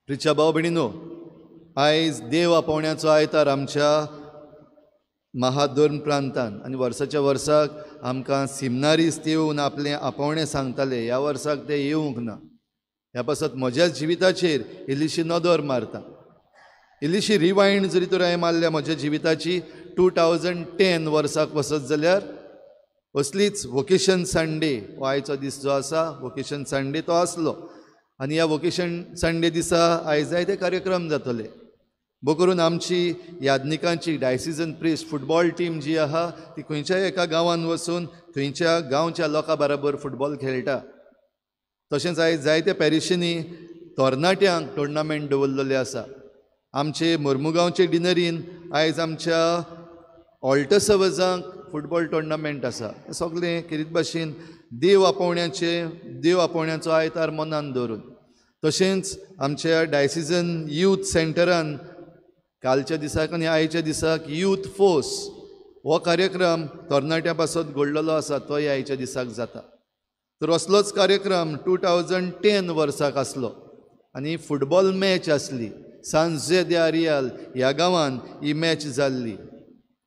प्रिच्या भाव भयणीनो, आयज देव आपोवण्याचो आयतार आमच्या महादोर्न प्रांतान आनी वर्साच्या वर्साक आमकां सिमनारीस ते येवन आपलें आपोवणें सांगताले. ह्या वर्साक ते येवंक ना. ह्या पासत म्हज्या जिविताचेर इल्लीशी नदर मारता. इल्लीशी रिवायंड जरी तर हांवें मारल्या म्हज्या जिविताची 2010 वर्साक वचत जाल्यार असलीच वोकेशन संडे हो आयचो दीस जो आसा, वोकेशन संडे तो आसलो. आनी ह्या वोकेशन संडे दिसा आयज जायते कार्यक्रम जातले. बो करून आमची यादनिकांची डायसिजन प्रिस्ट फुटबॉल टीम जी आहा ती खंयच्याय एका गांवांत वचून थंयच्या गांवच्या लोकां बरोबर फुटबॉल खेळटा. तशेंच आयज जायते पॅरिशींनी तरणाट्यांक टुर्नामेंट दवरलेले आसा. आमचे मोर्मुगांवचे डिनरीन आयज आमच्या ऑल्टसवजांक फुटबॉल टुर्नामेंट आसा. सगळें कितें भाशेन देव आपोवण्याचो आयतार मनान दवरून. तशेंच आमच्या डायसिजन यूथ सेंटरान कालच्या दिसाक आनी आयच्या दिसाक यूथ फोर्स हो कार्यक्रम तरणाट्यां पासत घडलेलो आसा. तोय आयच्या दिसाक जाता. तर असलोच कार्यक्रम 2010 वर्साक आसलो आनी फुटबॉल मॅच आसली. सान जोसे दे आरियाल ह्या गांवांत ही मॅच जाल्ली.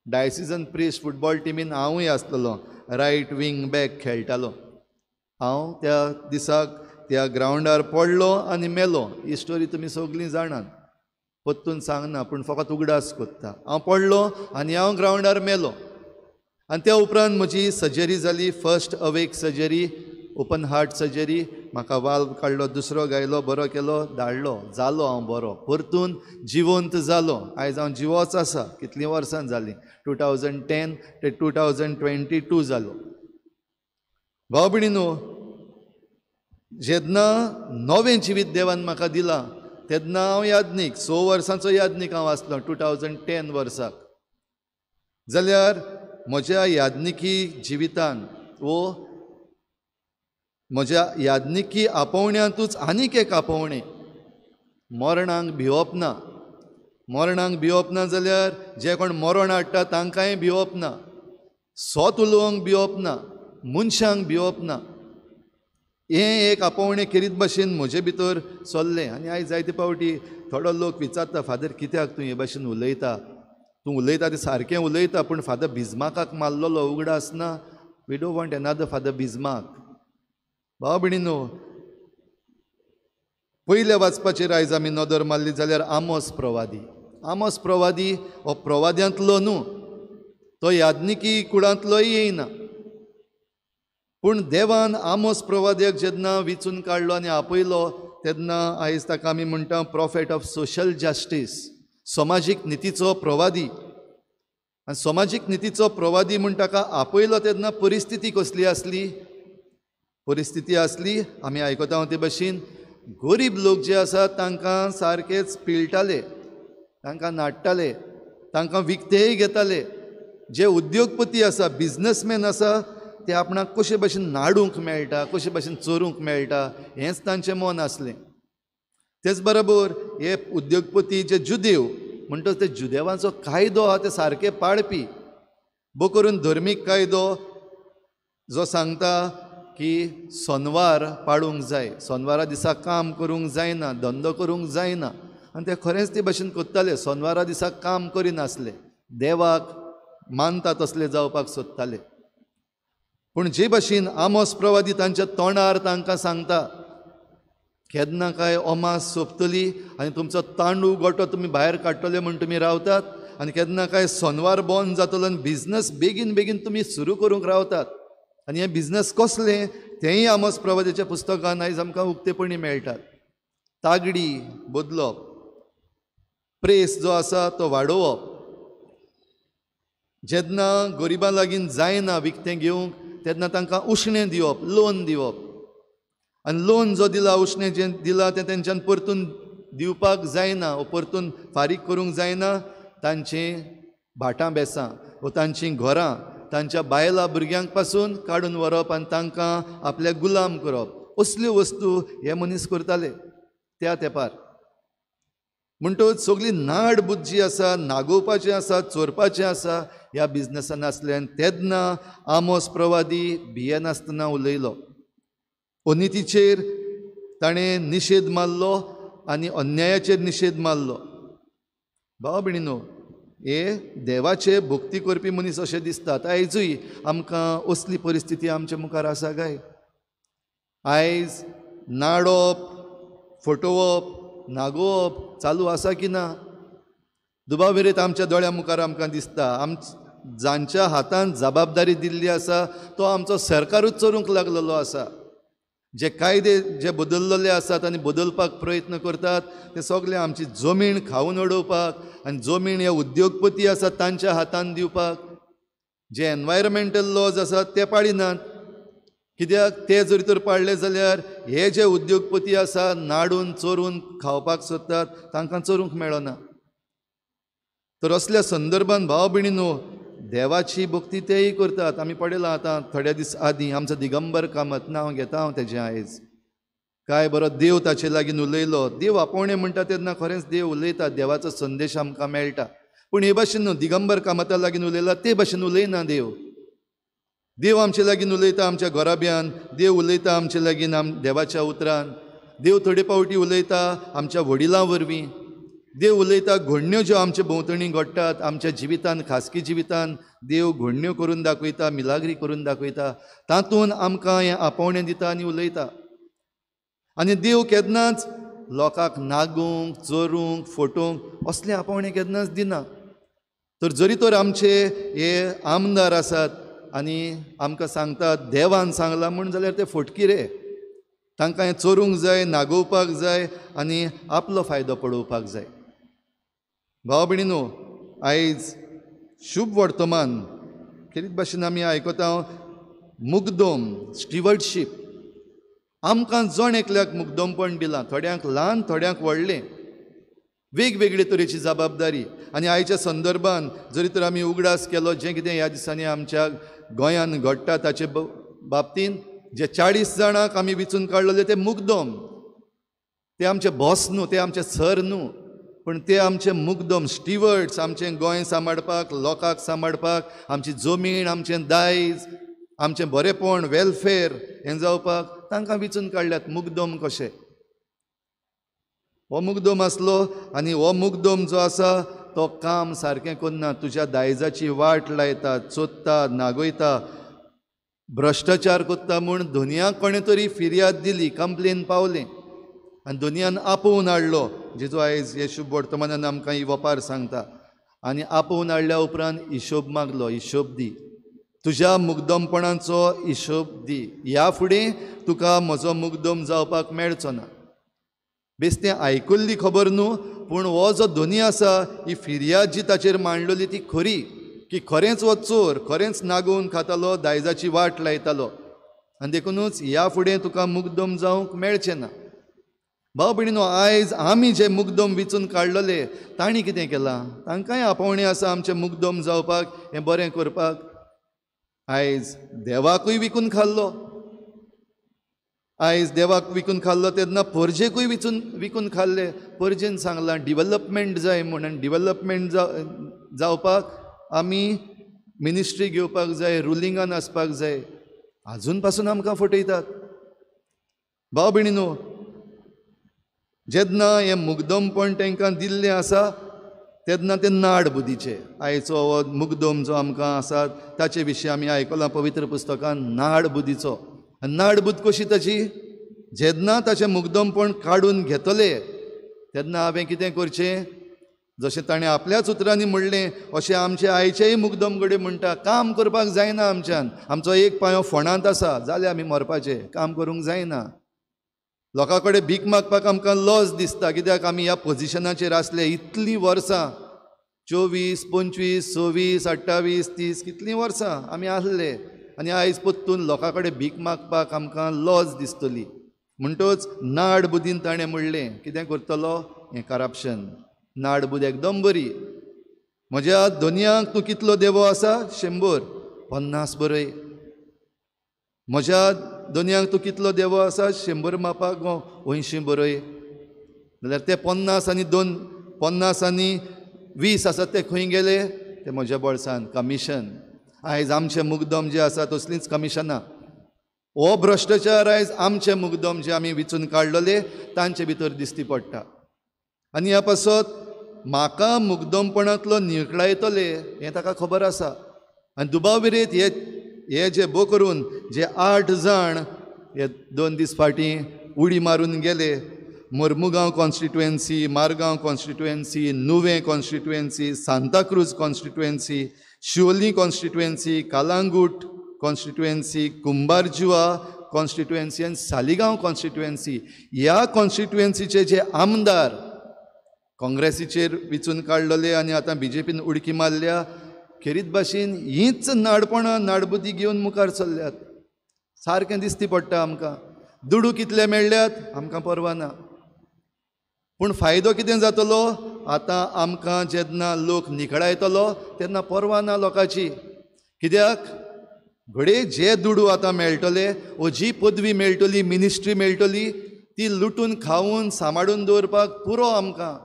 डायसिजन प्रिस्ट फुटबॉल टिमीन हांवूय आसलेलो, रायट विंग बॅक खेळटालो. हांव त्या दिसाक त्या ग्रावंडार पडलो आनी मेलो. ही स्टोरी तुमी सगळीं जाणात, परतून सांगना पूण फकत उगडास कोत्ता. हांव पडलो आनी हांव ग्रावंडार मेलो. आनी त्या उपरांत म्हजी सर्जरी जाली. First awake surgery, open heart surgery. म्हाका वाल्व काडलो, दुसरो गायलो, बरो केलो, धाडलो, जालो हांव बरो, परतून जिवंत जालो. आयज हांव जिवोच आसा. कितलीं वर्सां जालीं, 2010 ते 2022 जालो. भाव भयणीनो, जेन्ना नवें जिवीत देवान म्हाका दिलां तेन्ना हांव यादनीक 6 वर्सांचो यादनीक हांव आसलो 2010 वर्साक. जाल्यार म्हज्या यादनिकी जिवितान म्हज्या यादनिकी आपोवण्यांतूच आनीक एक आपोवणें, मरणांक भिवप ना. मरणांक भिवप ना जाल्यार जे कोण मरण हाडटा तांकांय भिवप ना. सोत उलोवंक भिवप ना, मनशांक भिवप ना. हें एक आपोवणें किरीत भाशेन म्हजे भितर चल्लें. आनी आयज जायते फावटी थोडो लोक विचारता, फादर कित्याक तूं हे भाशेन उलयता? तूं उलयता तें सारकें उलयता, पूण फादर बिस्मार्काक मारलेलो उगडास ना. We don't want another father Bismarck. भाव भयणीनो, पयल्या वाचपाचेर आयज आमी नदर मारली जाल्यार आमोस प्रवादी. आमोस प्रवादी हो प्रवाद्यांतलो न्हू, तो यादनिकी कुळांतलोय येयना. पूण देवान आमोस प्रवाद्याक जेन्ना विचून काडलो आनी आपयलो तेन्ना आयज ताका आमी म्हणटा प्रॉफेट ऑफ सोशल जस्टीस, समाजीक नितीचो प्रवादी. आनी समाजीक नितीचो प्रवादी म्हूण ताका आपयलो तेन्ना परिस्थिती कसली आसली? परिस्थिती आसली, आमी आयकता ते भाशेन, गरीब लोक जे आसात तांकां सारकेच पिळटाले, तांकां नाडटाले, तांकां विकतेय घेताले. जे उद्योगपती आसा, बिझनसमॅन आसा, ते आपणाक कशे भाशेन नाडूंक मेळटा, कशे भाशेन चोरूंक मेळटा, हेंच तांचें मन आसलें. तेच बरोबर हे उद्योगपती जे जुदेव म्हणटच ते जुदेवांचो कायदो आहा ते सारके पाळपी. बो करून धर्मीक कायदो जो सांगता की सोनवार पाळूंक जाय, सोनवारा दिसा काम करूंक जायना, धंदो करूंक जायना. आनी ते खरेंच ते भाशेन कोत्ताले. सोनवारा दिसा काम करिनासले, देवाक मानता तसले जावपाक सोदताले. पूण जे भाशेन आमोस प्रवादी तांच्या तोंडार तांकां सांगता, केन्ना काय अमास सोंपतली आनी तुमचो तांदूळ गोठो तुमी भायर काडटले म्हूण तुमी रावतात, आनी केन्ना काय सोनवार बंद जातलो आनी बिझनस बेगीन बेगीन तुमी सुरू करूंक रावतात. आनी हे बिझनस कसले तेंय आमोस प्रवादीच्या पुस्तकान आयज आमकां उक्तेपणी मेळटात. तागडी बदलप, प्रेस जो आसा तो वाडोवप. जेन्ना गरिबां लागीं जायना विकतें घेवंक तेन्ना तांकां उश्णें दिवप, लोन दिवप. आनी लोन जो दिला, उश्णें जें दिलां तें तेंच्यान परतून दिवपाक जायना, वो परतून फारीक करूंक जायना. तांचीं भाटां बेसां वो तांचीं घरां तांच्या बायलां भुरग्यांक पासून काडून व्हरप आनी तांकां आपले गुलाम करप. असल्यो वस्तू हे मनीस करताले त्या तेंपार. म्हणटच सगळी नाड बुद्धी आसा, नागोवपाचें आसा, चोरपाचें आसा ह्या बिझनसान आसलें. आनी तेन्ना आमोस प्रवादी भियेनासतना उलयलो. अनितीचेर ताणें निशेध मारलो आनी अन्यायाचेर निशेध मारलो. भाव भयणीनो, हे देवाचे भक्ती करपी मनीस अशें दिसतात. आयजूय आमकां असली परिस्थिती आमच्या मुखार आसा काय? आयज नाडप, फटोवप, नागोवप चालू आसा की ना? दुबाविरीत आमच्या दोळ्या मुखार आमकां दिसता. जांच्या हातांत जबाबदारी दिल्ली आसा तो आमचो सरकारूच चोरूंक लागलेलो आसा. जे कायदे जे बदललेले आसात आनी बदलपाक प्रयत्न करतात ते सगळे आमची जमीन खावन उडोवपाक आनी जमीन हे उद्योगपती आसात तांच्या हातांत दिवपाक. जे एनवायरमेंटल लॉज आसात ते पाळिनात. कित्याक ते जरी तर पाळले जाल्यार हे जे उद्योगपती आसा नाडून चोरून खावपाक सोदतात तांकां चोरूंक मेळना. तर असल्या संदर्भान भाव भयणीनो, देवाची भक्ती तेय करतात. आमी पळयलां आतां थोड्या दीस आदीं आमचो दिगंबर कामत, नांव घेता हांव तेजें आयज, काय बरो देव ताचे लागीं उलयलो. देव आपोवणें म्हणटा तेन्ना खरेंच देव उलयता, देवाचो संदेश आमकां मेळटा. पूण हे भाशेन न्हू, दिगंबर कामता लागीं उलयला ते भाशेन उलयना देव. देव आमचे लागीं उलयता आमच्या घोराब्यान, देव उलयता आमचे लागीं देवाच्या उतरान, देव थोडे पावटी उलयता आमच्या वडिलां वरवीं, देव उलयता घडण्यो ज्यो आमचे भोंवतणी घडटात आमच्या जिवितान, खासगी जिवितान देव घडण्यो करून दाखयता, मिलाग्री करून दाखयता. तातूंत आमकां हें आपोवणें दिता आनी उलयता. आनी देव केन्नाच लोकांक नागूंक, चोरूंक, फटोवंक असलें आपोवणें केन्नाच दिना. तर जरी तर आमचे हे आमदार आसात आनी आमकां सांगतात देवान सांगलां म्हूण, जाल्यार ते फटकी रे. तांकां हें चोरूंक जाय, नागोवपाक जाय आनी आपलो फायदो पळोवपाक जाय. भाव भयणीनो, आयज शुभ वर्तमान खेरीत भाशेन आमी आयकता मुग्दोम, स्टिवर्डशीप. आमकां जण एकल्याक मुग्दोमपण दिलां, थोड्यांक ल्हान थोड्यांक व्हडलें, वेगवेगळे तरेची जबाबदारी. आनी आयच्या संदर्भान जरी तर आमी उगडास केलो जें कितें ह्या दिसांनी आमच्या गोंयांत घडटा ताचे बाबतींत, जे 40 जाणांक आमी वेंचून काडलेले ते मुग्दोम. ते आमचे बॉस न्हू, ते आमचे सर न्हू, पण ते आमचे मुग्दोम, स्टिवर्ड्स. आमचें गोंय सांबाळपाक, लोकांक सांबाळपाक, आमची जमीन, आमचें दायज, आमचें बरेपण, वेलफेअर हें जावपाक तांकां वेंचून काडल्यात. मुग्दोम कशे हो मुग्दोम आसलो आनी हो मुग्दोम जो आसा तो काम सारकें करना. तुज्या दायजाची वाट लायता, चोदता, नागयता, भ्रश्टाचार करता म्हूण दुनियाक कोणें तरी फिर्याद दिली, कंप्लेन पावलें आनी दुनियान आपोवन हाडलो. जेजू आयज हे शुभ वर्तमानान आमकां ही वपार सांगता. आनी आपोवन हाडल्या उपरांत हिशोब मागलो, हिशोब दी, तुज्या मुग्दोमपणाचो हिशोब दी. ह्या फुडें तुका म्हजो मुग्दोम जावपाक मेळचो ना. बेश्टें आयकुल्ली खबर न्हू, पूण हो जो धोनी आसा ही फिर्याद जी ताचेर मांडलेली ती खरी, की खरेंच हो चोर, खरेंच नागोवन खातालो, दायजाची वाट लायतालो. आनी देखूनच ह्या फुडें तुका मुग्दोम जावंक मेळचें ना. भाव भयणीनो, आयज आमी जे मुग्दोम वेंचून काडलेले तांणी कितें केलां? तांकांय आपोवणें आसा आमचें मुग्दोम जावपाक, हें बरें करपाक. आयज देवाकूय विकून खाल्लो. आयज देवाक विकून खाल्लो तेन्ना पर्जेकूय विकून खाल्ले. पर्जेन सांगलां डिवेलपमेंट जाय म्हूण, आनी डिवेलपमेंट जावपाक आमी मिनिस्ट्री घेवपाक जाय, रुलिंगान आसपाक जाय. आजून पासून आमकां फटयतात. भाव भयणीनो, जेन्ना हें मुग्दोमपण तांकां दिल्लें आसा तेन्ना ते नाड बुदीचे. आयचो हो मुग्दोम जो आमकां आसा ताचे विशीं आमी आयकलां पवित्र पुस्तकान, नाड बुदीचो. नाड बुद कशी ताची? जेन्ना ताचें मुग्दोमपण काडून घेतले तेन्ना हांवें कितें करचें? जशें ताणें आपल्याच उतरांनी म्हणलें अशें आमचे आयचेय मुग्दोमगडे म्हणटा, काम करपाक जायना आमच्यान. आमचो एक पांयो फोंडांत आसा, जालें आमी मरपाचें, काम करूंक जायना. लोकां कडेन भीक मागपाक आमकां लज दिसता, कित्याक आमी ह्या पोजिशनाचेर आसले इतलीं वर्सां, 24, 25, 26, 28, 30 कितलीं वर्सां आमी आसले. आनी आयज परतून लोकां कडेन भीक मागपाक आमकां लज दिसतली. म्हणटच नाड बुदीन ताणें म्हणलें कितें करतलो? हें करप्शन. नाड बूद एकदम बरी. म्हज्या दोनयांक तूं कितलो देवो आसा? 100. 50 बरय. म्हज्या दोनयांक तूं कितलो देवो आसा? 100 मापाक 80 बरय. जाल्यार ते 50 आनी 2, 50 आनी 20 आसात ते खंय गेले? ते म्हज्या बोळसान. कमिशन. आयज आमचे मुग्दोम जे आसा तसलींच कमिशनां. हो भ्रश्टाचार आयज आमचे मुग्दोम जे आमी वेंचून काडलेले तांचे भितर दिश्टी पडटा. आनी ह्या पासत म्हाका मुग्धमपणांतलो निखळा येतले हें ताका खबर आसा. आनी दुबाव विरेत हे जे बो करून जे 8 जाण हे 2 दीस फाटीं उडी मारून गेले, मोर्मुगांव कॉन्स्टिट्युएन्सी, मारगांव कॉन्स्टिट्युएन्सी, नुवें कॉन्स्टिट्युएन्सी, सांताक्रूज कॉन्स्टिट्युएन्सी, शिवोली कॉन्स्टिट्युएन्सी, कालांगूट कॉन्स्टिट्युएन्सी, कुंभारजुआ कॉन्स्टिट्युएन्सी आनी सालिगांव कॉन्स्टिट्युएन्सी, ह्या कॉन्स्टिट्युएन्सीचे जे आमदार काँग्रेसीचेर विचून काडलेले आनी आतां BJPन उडकी मारल्या, खेरीत भाशेन हींच नाडपणां नाडबुदी घेवन मुखार चल्ल्यात. सारकें दिसती पडटा आमकां. दुडू कितले मेळ्ळ्यात आमकां परवा ना, पूण फायदो कितें जातलो? आतां आमकां जेन्ना लोक निखळायतलो तेन्ना परवा ना लोकांची. कित्याक घडये जे दुडू आतां मेळटले वो जी पदवी मेळटली, मिनिस्ट्री मेळटली, ती लुटून खावून सांबाळून दवरपाक पुरो आमकां.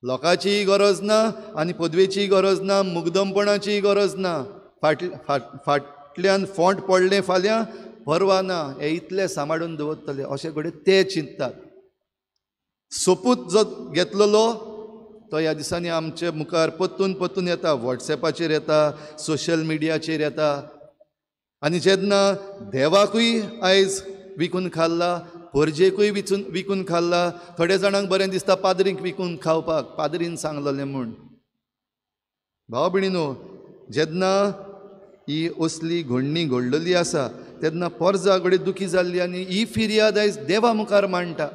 लोकांचीय गरज ना आनी पदवेची गरज ना, मुग्धमपणाची गरज ना. फाटल्यान फोंट पडलें फाल्यां परवा ना, हे इतले सांबाळून दवरतले अशें घडये ते चिंततात. सोपूत जो घेतलेलो तो ह्या दिसांनी आमचे मुखार परतून येता, वॉट्सॅपाचेर येता, सोशल मिडियाचेर येता. आनी जेन्ना देवाकूय आयज विकून खाल्ला, पर्जेकूय विकून खाल्ला, थोड्या जाणांक बरें दिसता पाद्रींक विकून खावपाक, पाद्रीन सांगलेलें म्हूण. भाव भयणीनो, जेन्ना ही असली घडणी घडलेली आसा तेन्ना परजा घडये दुखी जाल्ली आनी ही फिर्याद आयज देवा मुखार मांडटा.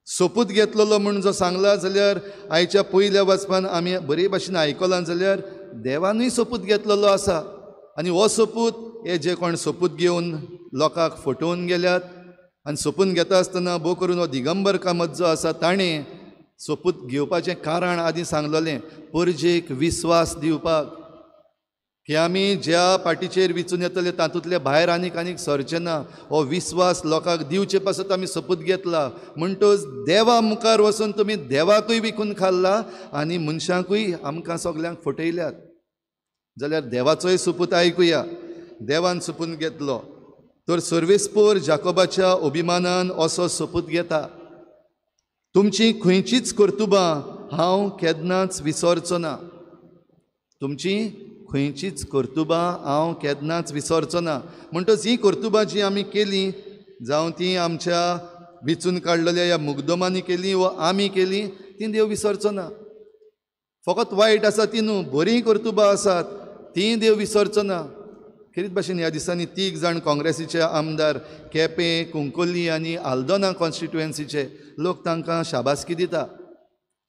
सोपूत घेतलेलो म्हूण जो सांगला जाल्यार आयच्या पयल्या वचपान आमी बरे भाशेन आयकलां जाल्यार देवानूय सोपूत घेतलेलो आसा. आनी हो सोपूत हे जे कोण सोपूत घेवन लोकांक फटोवन गेल्यात, आनी सोपून घेता आसतना भोव करून हो दिगंबर कामत जो आसा ताणें सोपूत घेवपाचें कारण आदीं सांगलेलें, पर्जेक विस्वास दिवपाक, की आमी ज्या पाटीचेर विचून येतले तातूंतले भायर आनीक सरचे ना. हो विस्वास लोकांक दिवचे पासत आमी सोपूत घेतला. म्हणटच देवा मुखार वचून तुमी देवाकूय विकून खाल्ला आनी मनशांकूय आमकां सगल्यांक फटयल्यात. जाल्यार देवाचोय सोपूत आयकुया. देवान सोपून घेतलो तर सर्वेस्पोर जाकोबाच्या अभिमानान असो सोपूत घेता, तुमची खंयचीच कर्तुबां हांव केन्नाच विसरचो ना. तुमची खंयचीच कर्तुबां हांव केन्नाच विसरचो ना. म्हणटच ही कर्तुबां जी आमी केलीं, जावं ती आमच्या विचून काडलेल्या ह्या मुग्धमांनी केलीं वा आमी केलीं, ती देव विसरचो ना. फकत वायट आसा ती न्हू, बरीं कर्तुबां आसात ती देव विसरचो ना. खेरीत भाशेन ह्या दिसांनी 3 जाण काँग्रेसीचे आमदार केपें, कुंकोली आनी आल्दोना कॉन्स्टिट्युएन्सीचे लोक तांकां शाबासकी दिता.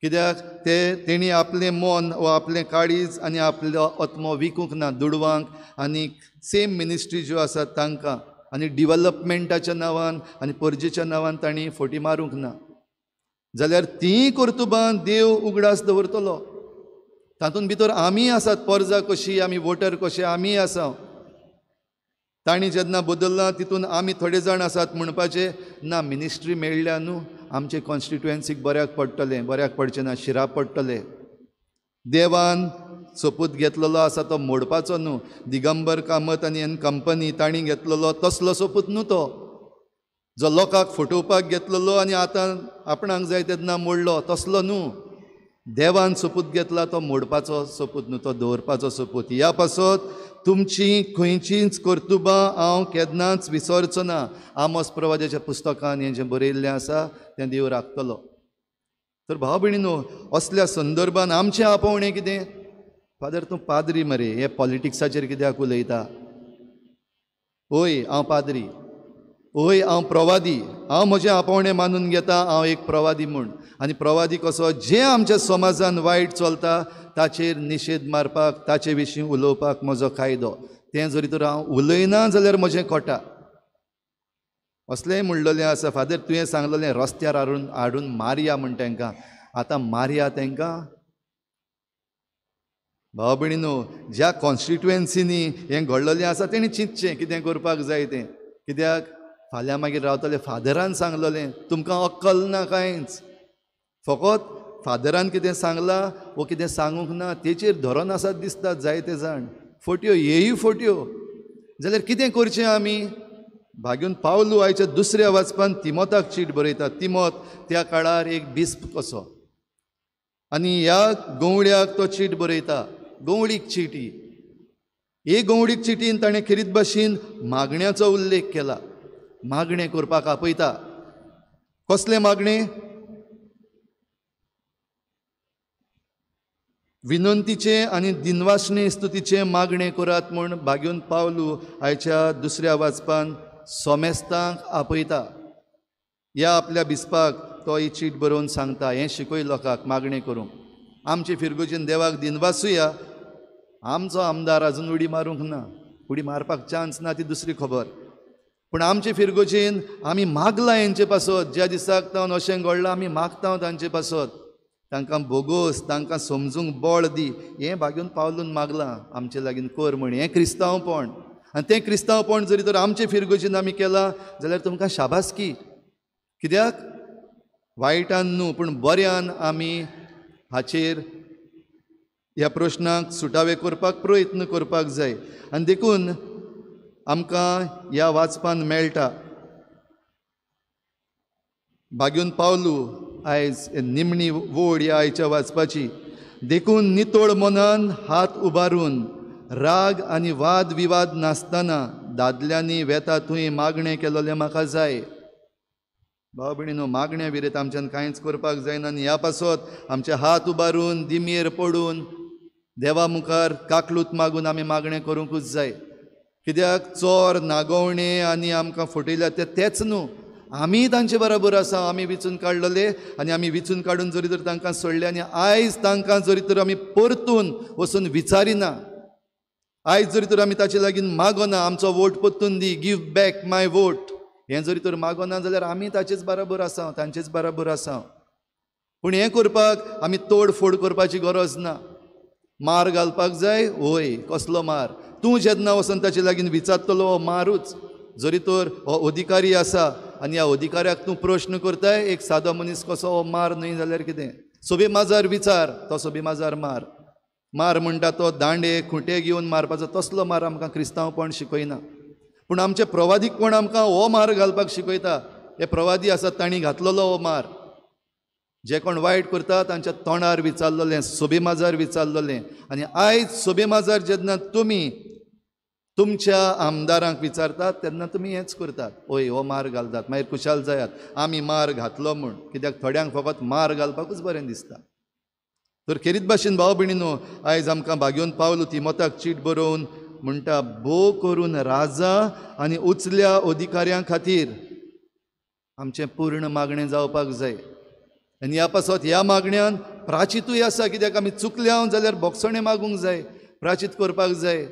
कित्याक तेणी आपलें मन वा आपलें काळीज आनी आपलो आत्मो विकूंक ना दुडवांक आनी सेम मिनिस्ट्री ज्यो आसात तांकां, आनी डिवेलपमेंटाच्या नांवान आनी पर्जेच्या नांवान तांणी फटी मारूंक ना. जाल्यार तीं कर्तुबां देव उगडास दवरतलो. तातूंत भितर आमी आसात, पर्जा कशी, आमी वोटर कशे आमी आसा. तांणी जेन्ना बदल्लां तितून आमी थोडे जाण आसात म्हणपाचे ना, मिनिस्ट्री मेळ्ळ्या न्हू, आमचे कॉन्स्टिट्युएन्सीक बऱ्याक पडटलें, बऱ्याक पडचें ना, शिराप पडटलें. देवान सोपूत घेतलेलो आसा तो मोडपाचो न्हू. दिगंबर कामत आनी एन कंपनी तांणी घेतलेलो तसलो सोपूत न्हू तो, जो लोकांक फटोवपाक घेतलेलो आनी आतां आपणाक जाय तेन्ना मोडलो तसलो न्हू. देवान सोपूत घेतला तो मोडपाचो सोपूत न्हू, तो दवरपाचो सोपूत. ह्या पासत तुमची खंयचीच कर्तुबां हांव केन्नाच विसरचो ना. आमोस प्रवाद्याच्या पुस्तकान हें जें बरयल्लें आसा तें देव राखतलो. तर भाव भयणीनो, असल्या संदर्भान आमचें आपोवणें कितें? फादर तूं पाद्री मरे, हे पॉलिटिक्साचेर कित्याक उलयता? ओय हांव पाद्री, ओय हांव प्रवादी, हांव म्हजें आपोवणें मानून घेता हांव एक प्रवादी म्हूण. आनी प्रवादी कसो? जें आमच्या समाजान वायट चलता ताचेर निशेध मारपाक, ताचे विशीं उलोवपाक म्हजो कायदो. तें जरी तर हांव उलयना जाल्यार म्हजें कोटा. असलेंय म्हणलेलें आसा. फादर तुवें सांगलेलें रस्त्यार हाडून मारया म्हण तांकां. आतां मारया तांकां? भाव भयणीनो, ज्या कॉन्स्टिट्युएन्सीनी हें घडलेलें आसा तेणी चिंतचें कितें करपाक जाय तें. कित्याक फाल्यां मागीर रावतलें फादरान सांगलेलें, तुमकां अक्कल ना कांयच. फकत फादरान कितें सांगलां वो कितें सांगूंक ना तेचेर धरून आसात दिसतात जायते जाण. फट्यो हेय फट्यो. जाल्यार कितें करचें आमी? भाग्यून पावलू आयच्या दुसऱ्या वाचपान तिमोथाक चीट बरयता. तिमोथ त्या काळार एक बिस्प कसो, आनी ह्या गवळ्याक तो चीट बरयता. गवळीक चीट ही गवळीक चिटीन ताणें खेरीत भाशेन मागण्याचो उल्लेख केला. मागणें करपाक आपयता. कसले मागणे? विनंतीचे आनी दिनवासणे स्तुतीचे मागणे करात म्हूण भाग्यून पावलू आयच्या दुसऱ्या वाचपान सोमेस्तांक आपयता. ह्या आपल्या बिस्पाक तो ही चीट बरोवन सांगता, हें शिकय लोकांक मागणें करूंक. आमचे फिरगोजीन देवाक दिनवासूया. आमचो आमदार आजून उडी मारूंक ना, उडी मारपाक चान्स ना ती दुसरी खबर. पूण आमचे फिरगोजीन आमी मागलां हेंचे पासत. ज्या दिसाक तावन अशें घडलां आमी मागता तांचे पासत. तांकां बोगोस, तांकां समजूंक बळ दी. हें भाग्यून पावलून मागलां आमचे लागीं कर म्हण. हें क्रिस्तांवपण. आनी तें क्रिस्तांवपण जरी तर आमचे फिरगोजीन आमी केलां जाल्यार तुमकां शाबासकी. कित्याक? वायटान न्हू पूण बऱ्यान आमी हाचेर ह्या प्रश्नाक सुटावे करपाक प्रयत्न करपाक जाय. आनी देखून आमकां ह्या वाचपान मेळटा भाग्यून पावलू आयज निमणी वोड ह्या आयच्या वाचपाची. देखून नितोळ मनान हात उबारून राग आनी वाद विवाद नासतना दादल्यांनी वेता थंय मागणें केलोलें म्हाका जाय. भाव भयणीनो, मागण्या विरेत आमच्यान कांयच करपाक जायना. आनी ह्या पासत आमचे हात उबारून दिमेर पडून देवा मुखार काकलूत मागून आमी मागणें करूंकूच जाय. कित्याक चोर नागोवणे आनी आमकां फटयल्या तेच न्हू, आमी तांचे बराबर आसा. आमी विचून काडलेले आनी आमी विचून काडून जरी तर तांकां सोडले आनी आयज तांकां जरी तर आमी परतून वचून विचारिना, आयज जरी तर आमी ताचे लागीं मागोना आमचो वोट परतून दी, गीव बॅक माय वोट, हें जरी तर मागोना जाल्यार आमी ताचेच बराबर आसा, तांचेच बराबर आसा. पूण हें करपाक आमी तोडफोड करपाची गरज ना. मार घालपाक जाय, वय कसलो मार? तूं जेन्ना वचून ताचे लागीं विचारतलो हो मारूच. जरी तर हो अधिकारी आसा आनी ह्या अधिकाऱ्याक तूं प्रश्न करताय, एक सादो मनीस कसो हो मार न्हय जाल्यार कितें? सोबे माजार विचार, तो सोबे माजार मार. मार म्हणटा तो दांडे खुंटे घेवन मारपाचो, तसलो मार आमकां क्रिस्तांवपण शिकयना. पूण आमचे प्रवादीकपण आमकां हो मार घालपाक शिकयता. हे प्रवादी आसात तांणी घातलेलो हो मार. जे कोण वायट करता तांच्या तोंडार विचारलेलें, सोबे माजार विचारलेलें. आनी आयज सोबे माजार जेन्ना तुमी तुमच्या आमदारांक विचारतात तेन्ना तुमी हेंच करतात, ओय हो मार घालतात, मागीर खुशाल जायात आमी मार घातलो म्हूण. कित्याक थोड्यांक फकत मार घालपाकूच बरें दिसता. तर खेरीत भाशेन भाव भयणीनो, आयज आमकां भाग्यून पावलू तिमोथाक चीट बरोवन म्हणटा, भोव करून राजा आनी उचल्या अधिकाऱ्यां खातीर आमचें पूर्ण मागणें जावपाक जाय. आनी ह्या पासत ह्या मागण्यान प्राचितूय आसा. कित्याक आमी चुकल्या जाल्यार बोगसणें मागूंक जाय, प्राचीत करपाक जाय.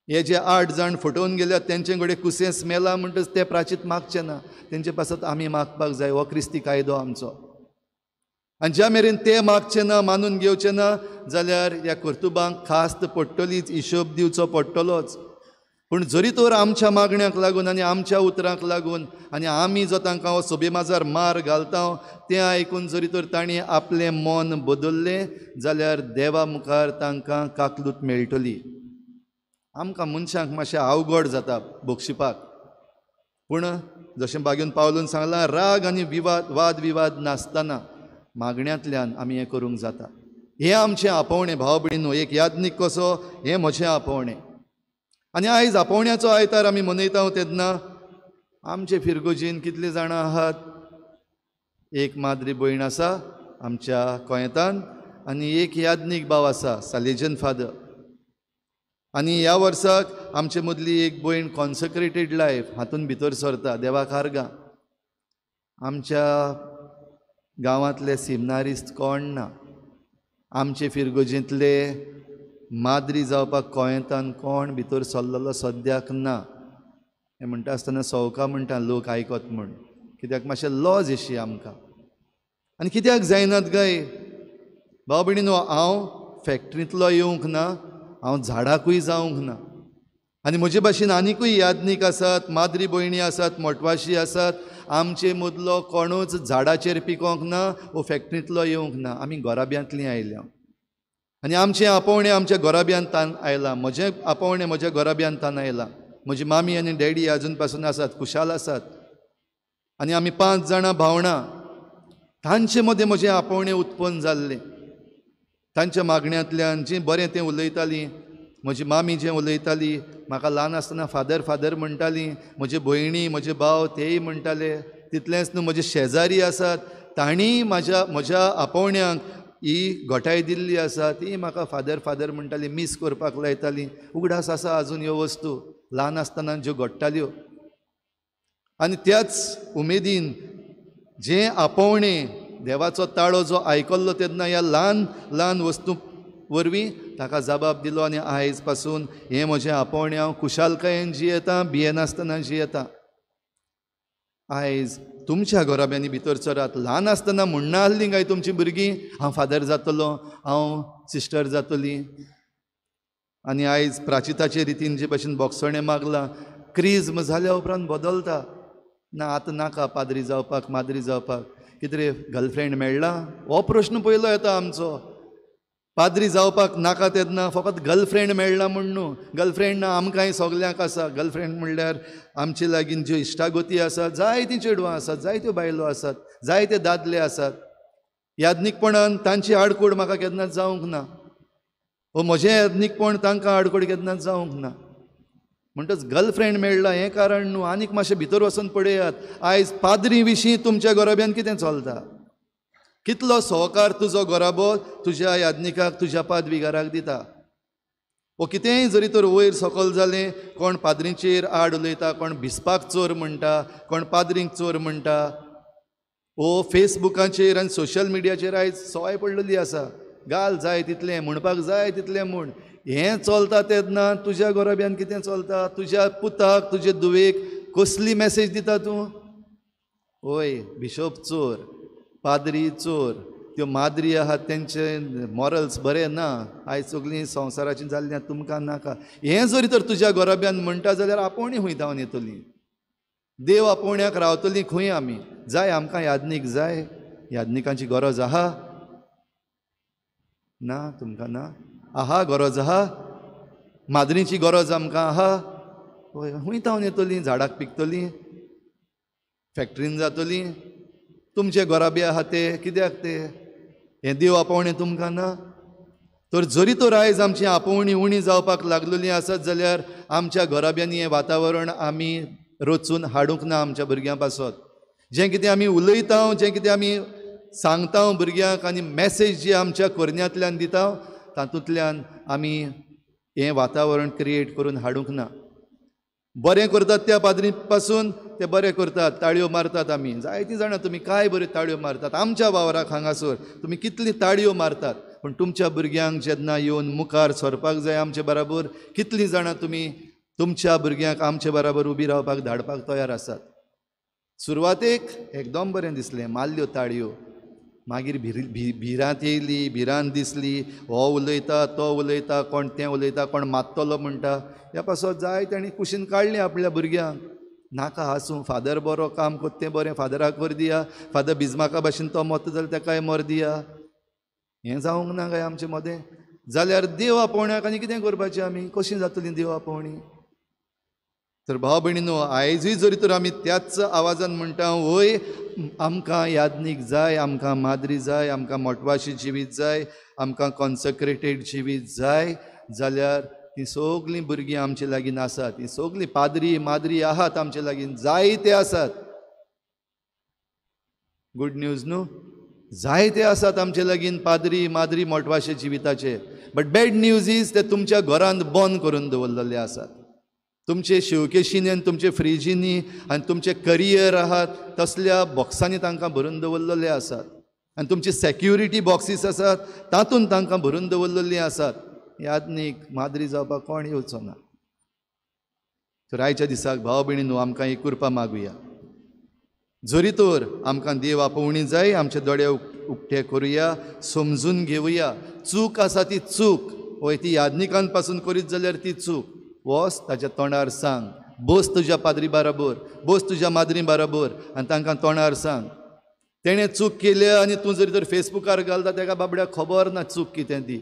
हे जे 8 जाण फटोवन गेल्यात तेंचे कडेन कुसें स्मेला म्हणटच ते प्राचीत मागचे ना. तेंचे पासत आमी मागपाक जाय. हो क्रिस्ती कायदो आमचो. आनी ज्या मेरेन ते मागचे ना, मानून घेवचे ना जाल्यार ह्या कर्तुबांक खास्त पडटलीच, हिशोब दिवचो पडटलोच. पूण जरी तर आमच्या मागण्यांक लागून आनी आमच्या उतरांक लागून आनी आमी जो तांकां हो सोबे माजार मार घालता तें आयकून जरी तर तांणी आपलें मन बदल्लें जाल्यार देवा मुखार तांकां काकलूत मेळटली. आमकां मनशांक मातशें अवघड जाता बक्षिपाक. पूण जशें भाग्यून पावलून सांगलां, राग आनी वाद विवाद नासतना मागण्यांतल्यान आमी हें करूंक जाता. हें आमचें आपोवणें भाव भयणीनो. एक यादनीक कसो हें म्हजें आपोवणें. आनी आयज आपोवण्याचो आयतार आमी मनयता तेन्ना आमचे फिरगोजीन कितले जाणां आहात? एक माद्री भयण आसा आमच्या कोयतान आनी एक यादनीक भाव आसा, सालेजन फादर. आनी ह्या वर्साक आमचे मदली एक भयण कॉन्सक्रेटेड लायफ हातून भितर सरता, देवाक आर्गां. आमच्या गांवांतले सिमनारिस्त कोण ना. आमचे फिरगोजींतले माद्री जावपाक कोयतान कोण भितर सरलेलो सद्याक ना. हें म्हणटा आसतना सवका म्हणटा लोक आयकत म्हूण. कित्याक मातशें लॉज अशी आमकां. आनी कित्याक जायनात गाय भाव भयणीनो? हांव फॅक्ट्रींतलो येवंक ना, हांव झाडाकूय जावंक ना. आनी म्हजे भाशेन आनिकूय यादनीक आसात, माद्री भयणी आसात, मोटवाशी आसात. आमचे मदलो कोणूच झाडाचेर पिकोवंक ना वो फॅक्ट्रींतलो येवंक ना. आमी गोराब्यांतलीं आयल्या आनी आमचें आपोवणें आमच्या गोराब्यांतान आयलां. म्हजें आपोवणें म्हज्या गोराब्यांतान आयलां. म्हजी मामी आनी डॅडी अजून पासून आसात, खुशाल आसात. आनी आमी 5 जाणां भावणां. तांचे मदें म्हजें आपोवणें उत्पन्न जाल्लें. तांच्या मागण्यांतल्यान जें बरें तें उलयतालीं. म्हजी मामी जें उलयताली, म्हाका ल्हान आसतना फादर फादर म्हणटालीं. म्हजे भयणी म्हजे भाव तेय म्हणटाले. तितलेंच न्हू, म्हजे शेजारी आसात, तांणीय म्हज्या आपोवण्यांक ही घोटाय दिल्ली आसा. ती म्हाका फादर फादर म्हणटाली, मिस करपाक लायतालीं. उगडास आसा अजून ह्यो वस्तू ल्हान आसतना ज्यो घडटाल्यो. आनी त्याच उमेदीन जें आपोवणें देवाचो ताळो जो आयकल्लो तेन्ना ह्या ल्हान ल्हान वस्तू वरवीं ताका जबाब दिलो. आनी आयज पासून हें म्हजें आपोवणें हांव खुशालकायेन जियेतां, भियेनासतना जियेतां. आयज तुमच्या घराब्यांनी भितर चरात. ल्हान आसतना म्हणना आसलीं काय तुमचीं भुरगीं, हांव फादर जातलो, हांव सिस्टर जातलीं. आनी आयज प्राचिताचे रितीन जे भाशेन बोगसणें मागलां, क्रिज्म जाल्या उपरांत बदलता. ना आतां नाका पाद्री जावपाक, माद्री जावपाक. कितें रे, गर्लफ्रेंड मेळ्ळा? हो प्रश्न पयलो येता आमचो. पाद्री जावपाक नाका तेन्ना फकत गर्लफ्रेंड मेळ्ळा म्हण न्हू. गर्लफ्रेंड ना, आमकांय सगल्यांक आसा. गर्लफ्रेंड म्हणल्यार आमचे लागीं ज्यो इश्टागती आसात, जायतीं चेडवां आसात, जायत्यो बायलो आसात, जायते दादले आसात. याज्ञीकपणान तांची आडकोड म्हाका केन्नाच जावंक ना. वो म्हजें याज्ञीकपण तांकां आडकोड केन्नाच जावंक ना. म्हणटच गर्लफ्रेंड मेळ्ळा हें कारण न्हू. आनीक मातशें भितर वचून पळयात. आयज पाद्री विशीं तुमच्या घराब्यान कितें चलता? कितलो सहकार तुजो घराबो तुज्या याज्ञिकाक, तुज्या पादविकाराक दिता? वो कितेंय जरी तर वयर सकयल जालें, कोण पाद्रीचेर आड उलयता, कोण भिसपाक चोर म्हणटा, कोण पाद्रींक चोर म्हणटा. वो फेसबुकाचेर आनी सोशल मिडियाचेर आयज सवाय पडलेली आसा. घाल जाय तितलें, म्हणपाक जाय तितलें म्हण. हें चलता तेन्ना तुज्या घराब्यान कितें चलता? तुज्या पुताक, तुजे धुवेक कसली मॅसेज दिता तूं? ओय, बिशोप चोर, पाद्री चोर, त्यो माद्री आहात तेंचे मॉरल्स बरें ना, आयज सगलीं संवसाराचीं जाल्लीं तुमकां नाका. हें जरी तर तुज्या घराब्यान म्हणटा जाल्यार आपोवणीं खंय धांवन येतलीं? देव आपोवण्याक रावतलीं खंय आमी? जाय आमकां याज्ञीक जाय? याज्ञिकांची गरज आहा? ना, तुमकां ना? आहा, गरज आहा? माद्रीची गरज आमकां आहा? हय, खंय धांवन येतलीं? झाडाक पिकतलीं? फॅक्ट्रीन जातलीं? तुमचे घराबे आहा ते कित्याक ते? हें देव आपोवणें तुमकां ना? तर जरी तर आयज आमची आपोवणी उणी जावपाक लागलेलीं आसत जाल्यार आमच्या घराब्यांनी हें वातावरण आमी रचून हाडूंक ना आमच्या भुरग्यां पासत. जें कितें आमी उलयता, जें कितें आमी सांगता भुरग्यांक आनी मॅसेज जी आमच्या करण्यांतल्यान दिता, तातूंतल्यान आमी हें वातावरण क्रिएट करून हाडूंक ना. बरें करतात त्या पाद्री पासून ते बरें करतात, ताळयो मारतात आमी. जायतीं जाणां तुमी काय बऱ्यो ताळयो मारतात. आमच्या वावराक हांगासर तुमी कितली ताळयो मारतात. पूण तुमच्या भुरग्यांक जेन्ना येवन मुखार सरपाक जाय आमचे बराबर, कितलीं जाणां तुमी तुमच्या भुरग्यांक आमचे बराबर उबी रावपाक धाडपाक तयार आसात. सुरवातेक एकदम बरें दिसलें, मारल्यो ताळयो. मागीर भिरांत येयली, भिरांत दिसली. हो उलयता, तो उलयता, कोण तें उलयता, कोण मात्तलो म्हणटा. ह्या पासत जाय तांणी कुशीन काडलें आपल्या भुरग्यांक. नाका हांसूं, फादर बरो काम करता तें बरें, फादराक वर दिया. फादर बिजमाका भाशेन तो मरता जाल्यार ताकाय मर दिया. हें जावंक ना काय आमचे मदें? जाल्यार देव आपोवण्याक आनी कितें करपाचें आमी? कशीं जातलीं देव आपोवणी? तर भाव भयणीनो, आयजूय जरी तर आमी त्याच आवाजान म्हणटा, वय आमकां याज्ञीक जाय, आमकां माद्री जाय, आमकां मोटवाशी जिवीत जाय, आमकां कॉन्सक्रेटेड जिवीत जाय, जाल्यार तीं सगलीं भुरगीं आमचे लागीं आसात. तीं सगलीं पाद्री माद्री आहात आमचे लागीं, जायते आसात. गुड न्यूज न्हू? जायते आसात आमचे लागीं पाद्री माद्री मोटवाशे जिविताचे. बट बॅड न्यूज इज ते तुमच्या घरांत बंद करून दवरलेले आसात. तुमचे शिवकेशींनी आनी तुमचे फ्रिजींनी आनी तुमचे करियर आहात तसल्या बॉक्सांनी तांकां भरून दवरलेले आसात. आनी तुमचे सॅक्युरिटी बॉक्सीस आसात तातूंत तांकां भरून दवरलेलीं आसात. याज्ञीक माद्री जावपाक कोण येवचो ना. तर आयच्या दिसाक भाव भयणीनो, आमकां एक कृपा मागुया. जरी तर आमकां देव आपोवणी जाय, आमचे दोळे उक्ते करुया, समजून घेवया. चूक आसा ती चूक, वय ती याज्ञिकां पासून करीत जाल्यार ती चूक. वस ताच्या तोंडार सांग. बस तुज्या पाद्री बराबर, बस तुज्या माद्री बराबर आनी तांकां तोंडार सांग. तेणें चूक केल्या आनी तूं जरी तर फेसबुकार घालता, ताका बाबड्याक खबर ना चूक कितें ती.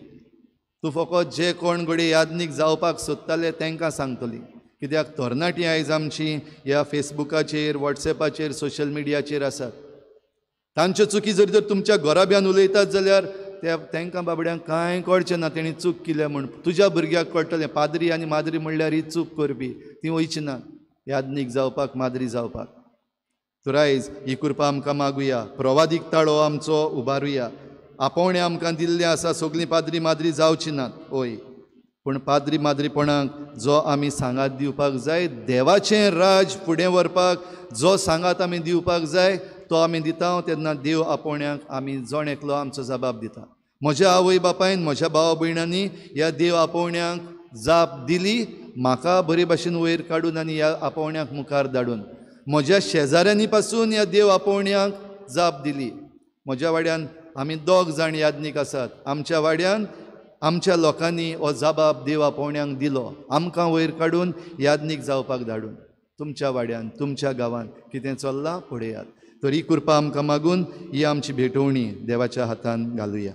तूं फकत जे कोण घडये याज्ञीक जावपाक सोदताले तांकां सांगतली. कित्याक तरणाटीं आयज आमची ह्या फेसबुकाचेर वॉट्सॅपाचेर सोशल मिडियाचेर आसात. तांच्यो चुकी जरी तर तुमच्या घोराब्यान उलयतात जाल्यार तांकां बाबड्यांक कांय कळचें ना तेणी चूक केल्या म्हूण. तुज्या भुरग्याक कळटलें पाद्री आनी माद्री म्हणल्यार ही चूक करपी ती वयची ना याज्ञीक जावपाक माद्री जावपाक. तर आयज ही कृपा आमकां मागुया, प्रवादीक ताळो आमचो उबारुया. आपोवणें आमकां दिल्लें आसा, सगळीं पाद्री माद्री जावची नात ओय, पूण पाद्री माद्रीपणाक जो आमी सांगात दिवपाक जाय, देवाचें राज फुडें व्हरपाक जो सांगात आमी दिवपाक जाय तो आमी दिता. तेन्ना देव आपोवण्याक आमी जण एकलो आमचो जबाब दिता. म्हज्या आवय बापायन म्हज्या भावा भयणांनी ह्या देव आपोवण्याक जाप दिली, म्हाका बरे भाशेन वयर काडून आनी ह्या आपोवण्याक मुखार धाडून. म्हज्या शेजाऱ्यांनी पासून ह्या देव आपोवण्याक जाप दिली. म्हज्या वाड्यान आमी 2 जाण याज्ञीक आसात. आमच्या वाड्यान आमच्या लोकांनी हो जबाब देव आपोवण्याक दिलो, आमकां वयर काडून याज्ञीक जावपाक धाडून. तुमच्या वाड्यान तुमच्या गांवांत कितें चल्लां पळयात. तर ही कृपा आमकां मागून ही आमची भेटवणी देवाच्या हातान घालुया.